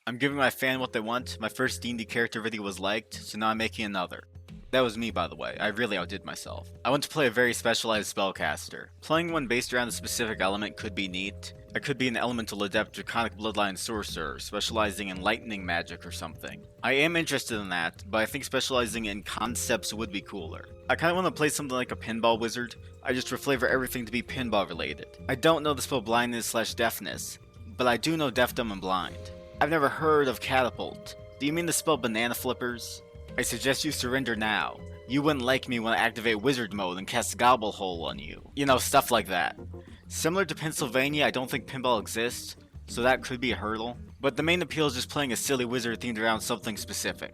I'm giving my fan what they want. My first D&D character video was liked, so now I'm making another. That was me, by the way. I really outdid myself. I want to play a very specialized spellcaster. Playing one based around a specific element could be neat. I could be an elemental adept draconic bloodline sorcerer, specializing in lightning magic or something. I am interested in that, but I think specializing in concepts would be cooler. I kinda want to play something like a pinball wizard. I just reflavor everything to be pinball related. I don't know the spell blindness/deafness, but I do know deaf, dumb, and blind. I've never heard of catapult. Do you mean the spell banana flippers? I suggest you surrender now. You wouldn't like me when I activate wizard mode and cast gobble hole on you. You know, stuff like that. Similar to Pennsylvania, I don't think pinball exists, so that could be a hurdle. But the main appeal is just playing a silly wizard themed around something specific.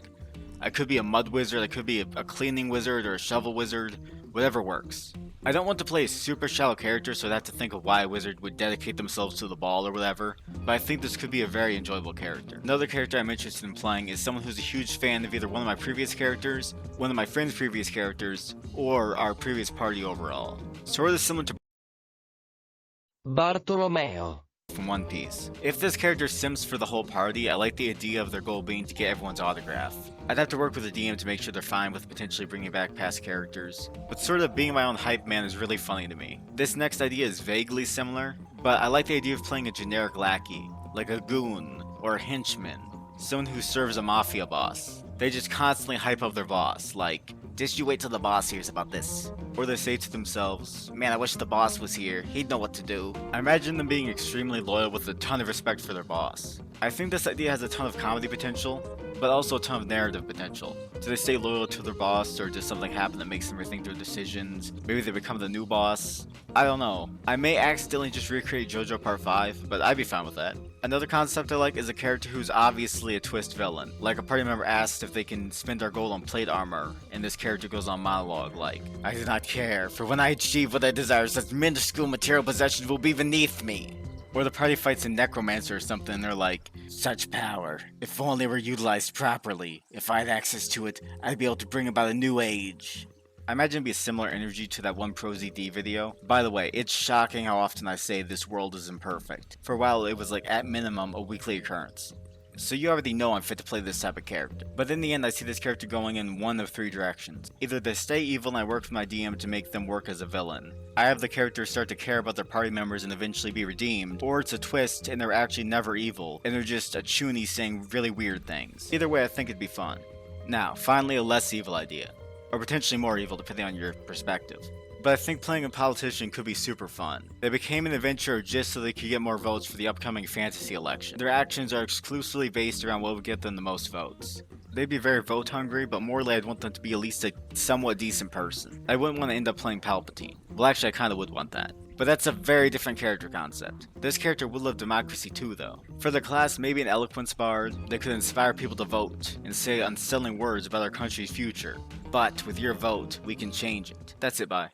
I could be a mud wizard, I could be a cleaning wizard or a shovel wizard, whatever works. I don't want to play a super shallow character, so I'd have to think of why a wizard would dedicate themselves to the ball or whatever, but I think this could be a very enjoyable character. Another character I'm interested in playing is someone who's a huge fan of either one of my previous characters, one of my friend's previous characters, or our previous party overall. Sort of similar to Bartolomeo. from One Piece. If this character sims for the whole party, I like the idea of their goal being to get everyone's autograph. I'd have to work with the DM to make sure they're fine with potentially bringing back past characters, but sort of being my own hype man is really funny to me. This next idea is vaguely similar, but I like the idea of playing a generic lackey, like a goon or a henchman, someone who serves a mafia boss. They just constantly hype up their boss, like, just you wait till the boss hears about this. Or they say to themselves, man, I wish the boss was here, he'd know what to do. I imagine them being extremely loyal with a ton of respect for their boss. I think this idea has a ton of comedy potential, but also a ton of narrative potential. Do they stay loyal to their boss, or does something happen that makes them rethink their decisions? Maybe they become the new boss? I don't know. I may accidentally just recreate JoJo Part 5, but I'd be fine with that. Another concept I like is a character who's obviously a twist villain. Like a party member asks if they can spend our gold on plate armor, and this character goes on monologue like, I do not care, for when I achieve what I desire, such minuscule material possessions will be beneath me. Or the party fights a necromancer or something and they're like, such power, if only were utilized properly. If I had access to it, I'd be able to bring about a new age. I imagine it'd be a similar energy to that one ProZD video. By the way, it's shocking how often I say this world is imperfect. For a while it was like at minimum a weekly occurrence. So you already know I'm fit to play this type of character. But in the end I see this character going in one of three directions. Either they stay evil and I work with my DM to make them work as a villain. I have the characters start to care about their party members and eventually be redeemed. Or it's a twist and they're actually never evil and they're just a chuny saying really weird things. Either way I think it'd be fun. Now, finally a less evil idea. Or potentially more evil depending on your perspective. But I think playing a politician could be super fun. They became an adventurer just so they could get more votes for the upcoming fantasy election. Their actions are exclusively based around what would get them the most votes. They'd be very vote hungry, but morally I'd want them to be at least a somewhat decent person. I wouldn't want to end up playing Palpatine. Well actually I kinda would want that. But that's a very different character concept. This character would love democracy too though. For the class, maybe an eloquence bard that could inspire people to vote and say unsettling words about our country's future. But with your vote, we can change it. That's it, bye.